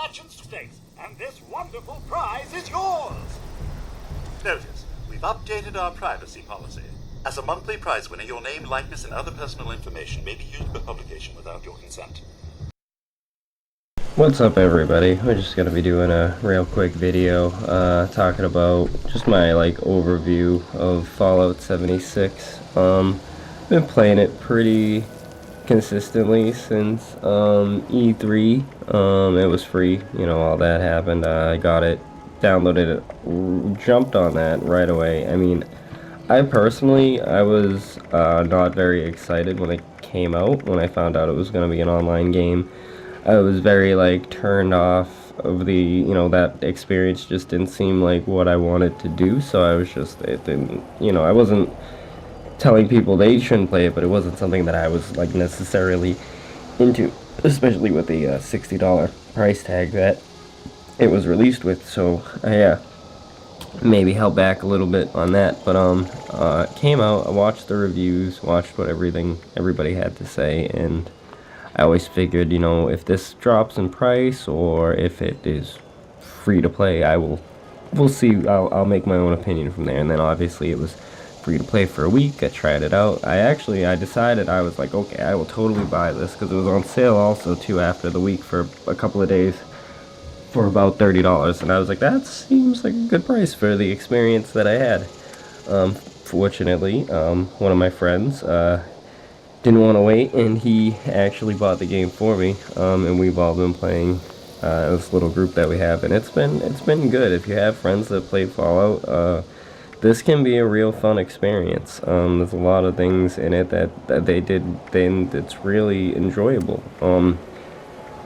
Merchant Stakes, and this wonderful prize is yours! Notice, we've updated our privacy policy. As a monthly prize winner, your name, likeness, and other personal information may be used for publication without your consent. What's up, everybody? We're just gonna be doing a real quick video talking about just my overview of Fallout 76. Been playing it pretty consistently since E3. It was free, all that happened. I got it, downloaded it, jumped on that right away. I mean, I was not very excited when it came out, when I found out it was gonna be an online game. I was very turned off of the, that experience just didn't seem like what I wanted to do, so I was just, it didn't, I wasn't telling people they shouldn't play it, but it wasn't something that I was necessarily into, especially with the $60 price tag that it was released with. So yeah, maybe held back a little bit on that, but it came out, I watched the reviews, watched what everybody had to say, and I always figured, if this drops in price or if it is free to play, we'll see. I'll make my own opinion from there. And then obviously it was free to play for a week. I tried it out. I decided, I was like, okay, I will totally buy this, because it was on sale also too after the week for a couple of days for about $30. And I was like, that seems like a good price for the experience that I had. Fortunately, one of my friends, didn't want to wait, and he actually bought the game for me, and we've all been playing this little group that we have, and it's been good. If you have friends that play Fallout, this can be a real fun experience. There's a lot of things in it that they did then that's really enjoyable.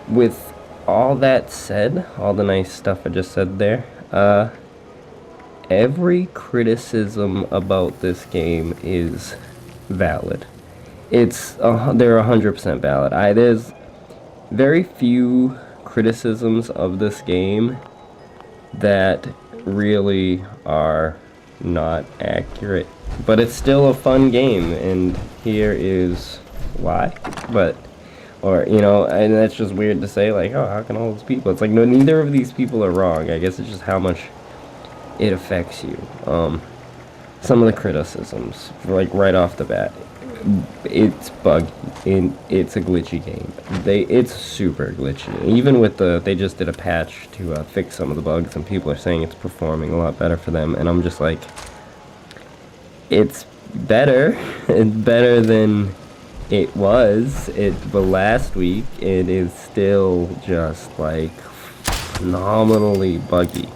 With all that said, all the nice stuff I just said there, every criticism about this game is valid. They're 100% valid. There's very few criticisms of this game that really are not accurate, but it's still a fun game, and here is why. And that's just weird to say, oh, how can all these people? It's like, no, neither of these people are wrong. I guess it's just how much it affects you. Some of the criticisms, right off the bat. It's buggy, and it's a glitchy game. It's super glitchy. Even with they just did a patch to fix some of the bugs, and people are saying it's performing a lot better for them, and I'm just like, it's better. It's better than it was the last week. It is still just phenomenally buggy.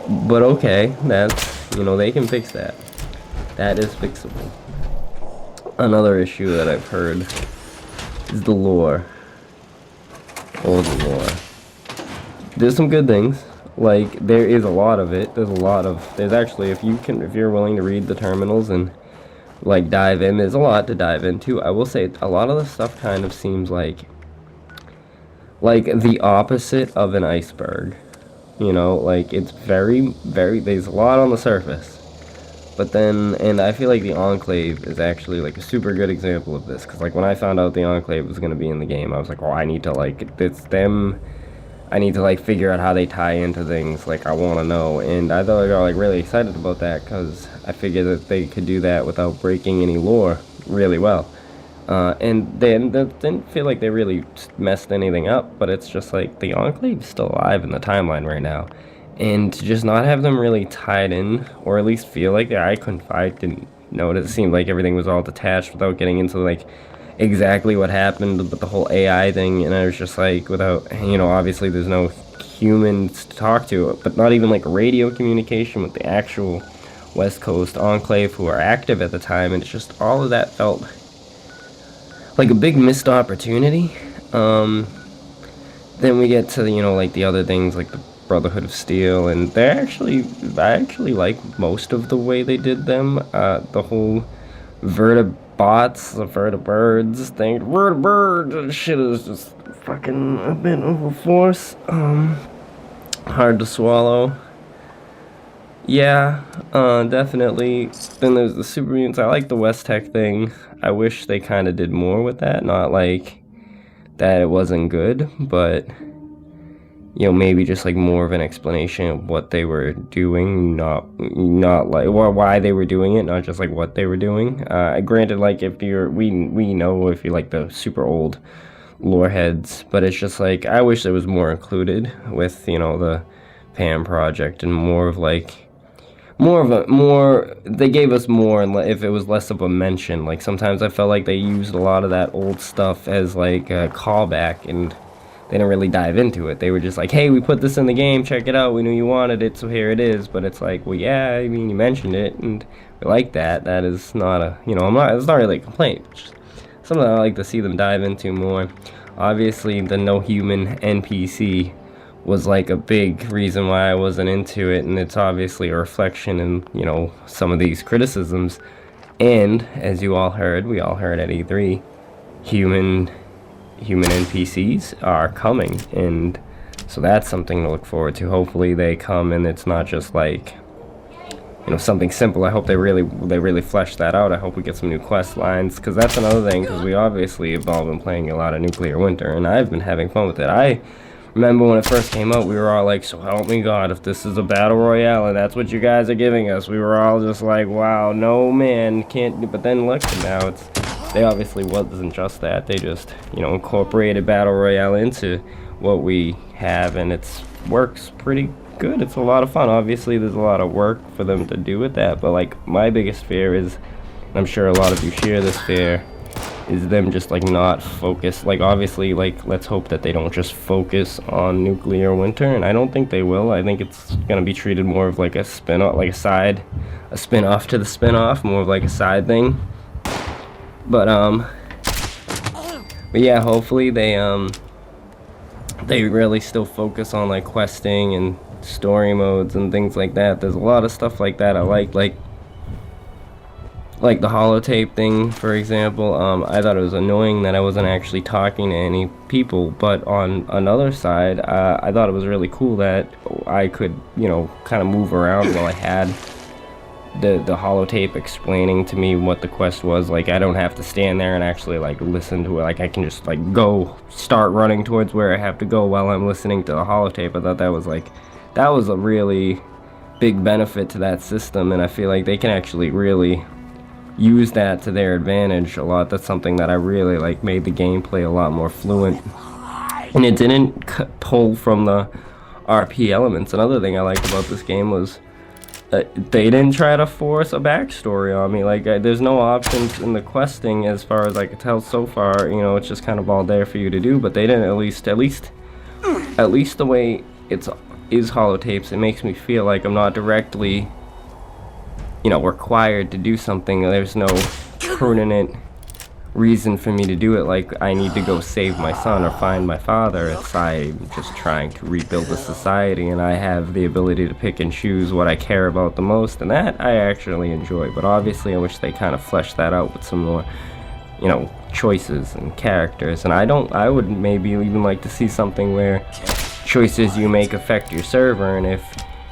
But okay, that's, they can fix that. That is fixable. Another issue that I've heard is the lore. Oh, the lore. There's some good things. There is a lot of it. There's actually, if you're willing to read the terminals and dive in, there's a lot to dive into. I will say a lot of the stuff kind of seems like the opposite of an iceberg. It's very, very, there's a lot on the surface. But then, and I feel like the Enclave is actually a super good example of this, because when I found out the Enclave was going to be in the game, I was like, oh, I need to it's them, I need to figure out how they tie into things, I want to know. And I thought I got really excited about that, because I figured that they could do that without breaking any lore really well. And then didn't feel like they really messed anything up, but it's just the Enclave is still alive in the timeline right now. And to just not have them really tied in, or at least feel like I didn't know it. It seemed like everything was all detached without getting into exactly what happened with the whole AI thing. And I was just without, obviously there's no humans to talk to, but not even radio communication with the actual West Coast Enclave who are active at the time. And it's just, all of that felt like a big missed opportunity. Then we get to the other things, the Brotherhood of Steel, and I actually like most of the way they did them. The whole vertibots, the vertibirds thing, vertibird shit is just fucking a bit overforce. Hard to swallow. Yeah, definitely. Then there's the super mutants. I like the West Tech thing. I wish they kind of did more with that. Not that it wasn't good, but you know, maybe just like more of an explanation of what they were doing, not like, or why they were doing it, not just like what they were doing. Granted, like if you're, we know if you're like the super old lore heads, but it's just like, I wish there was more included with, you know, the Pan project, and more of like, they gave us more, and if it was less of a mention. Like sometimes I felt like they used a lot of that old stuff as like a callback, and they didn't really dive into it. They were just like, hey, we put this in the game, check it out, we knew you wanted it, so here it is. But it's like, well, yeah, I mean, you mentioned it, and we like that. That is not a, you know, it's not really a complaint. It's just something I like to see them dive into more. Obviously, the no human NPC was like a big reason why I wasn't into it, and it's obviously a reflection in, you know, some of these criticisms. And as you all heard, we all heard at E3, human NPCs are coming, and so that's something to look forward to. Hopefully they come and it's not just like, you know, something simple. I hope they really flesh that out. I hope we get some new quest lines, because that's another thing, because we obviously have all been playing a lot of Nuclear Winter, and I've been having fun with it. I remember when it first came out, we were all like, so help me God, if this is a battle royale and that's what you guys are giving us, we were all just like, wow, no man, can't. But then look, now it's, they obviously wasn't just that. They just, you know, incorporated battle royale into what we have, and it works pretty good. It's a lot of fun. Obviously there's a lot of work for them to do with that, but like my biggest fear is, and I'm sure a lot of you share this fear, is them just like not focus. Like obviously, like let's hope that they don't just focus on Nuclear Winter, and I don't think they will. I think it's gonna be treated more of like a spin-off, like a spin-off to the spin-off, more of like a side thing. But yeah, hopefully they really still focus on like questing and story modes and things like that. There's a lot of stuff like that I like the holotape thing, for example. I thought it was annoying that I wasn't actually talking to any people, but on another side, I thought it was really cool that I could, you know, kind of move around while I had the holotape explaining to me what the quest was. Like I don't have to stand there and actually like listen to it. Like I can just like start running towards where I have to go while I'm listening to the holotape. I thought that was a really big benefit to that system, and I feel like they can actually really use that to their advantage a lot. That's something that I really like, made the gameplay a lot more fluent, and it didn't pull from the RP elements. Another thing I liked about this game was they didn't try to force a backstory on me. Like there's no options in the questing as far as I could tell so far. You know, it's just kind of all there for you to do, but they didn't, at least the way is holotapes, it makes me feel like I'm not directly, you know, required to do something. There's no permanent reason for me to do it, like I need to go save my son or find my father. It's I'm just trying to rebuild the society, and I have the ability to pick and choose what I care about the most, and that I actually enjoy. But obviously I wish they kind of fleshed that out with some more, you know, choices and characters. And I would maybe even like to see something where choices you make affect your server, and if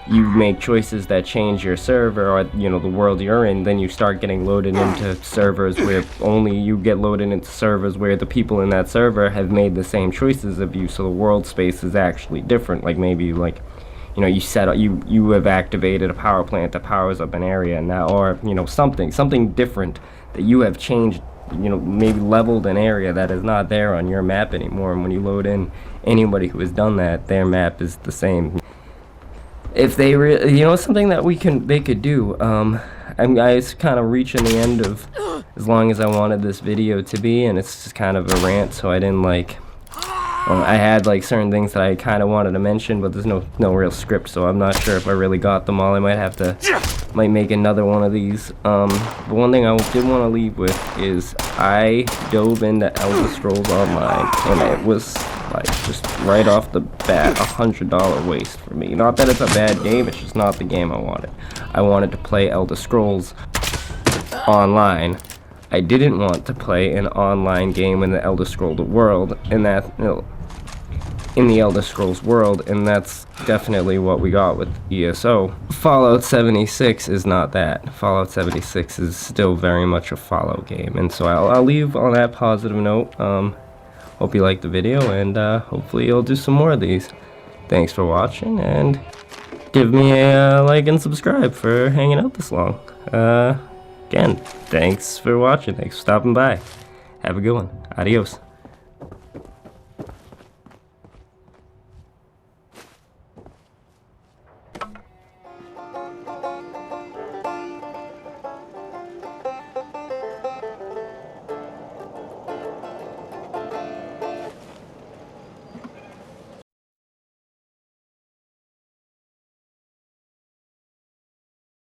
you make choices that change your server, or, you know, the world you're in, then you start getting loaded into servers where only you get loaded into servers where the people in that server have made the same choices of you, so the world space is actually different. Like maybe, like, you know, you have activated a power plant that powers up an area now, or, you know, something different that you have changed, you know, maybe leveled an area that is not there on your map anymore, and when you load in anybody who has done that, their map is the same. If they you know, something that they could do. I was kind of reaching the end of as long as I wanted this video to be, and it's just kind of a rant, so I didn't like, I had like certain things that I kind of wanted to mention, but there's no real script, so I'm not sure if I really got them all. I might make another one of these. But one thing I did want to leave with is I dove into Elder Scrolls Online, and it was like just right off the bat $100 waste for me. Not that it's a bad game, it's just not the game I wanted. I wanted to play Elder Scrolls online. I didn't want to play an online game in the Elder Scrolls world, in the Elder Scrolls world, and that's definitely what we got with ESO. Fallout 76 is not that. Fallout 76 is still very much a Fallout game, and so I'll leave on that positive note. Hope you liked the video, and hopefully you'll do some more of these. thanks for watching, and give me a like and subscribe for hanging out this long. Again, thanks for watching, thanks for stopping by. Have a good one. Adios.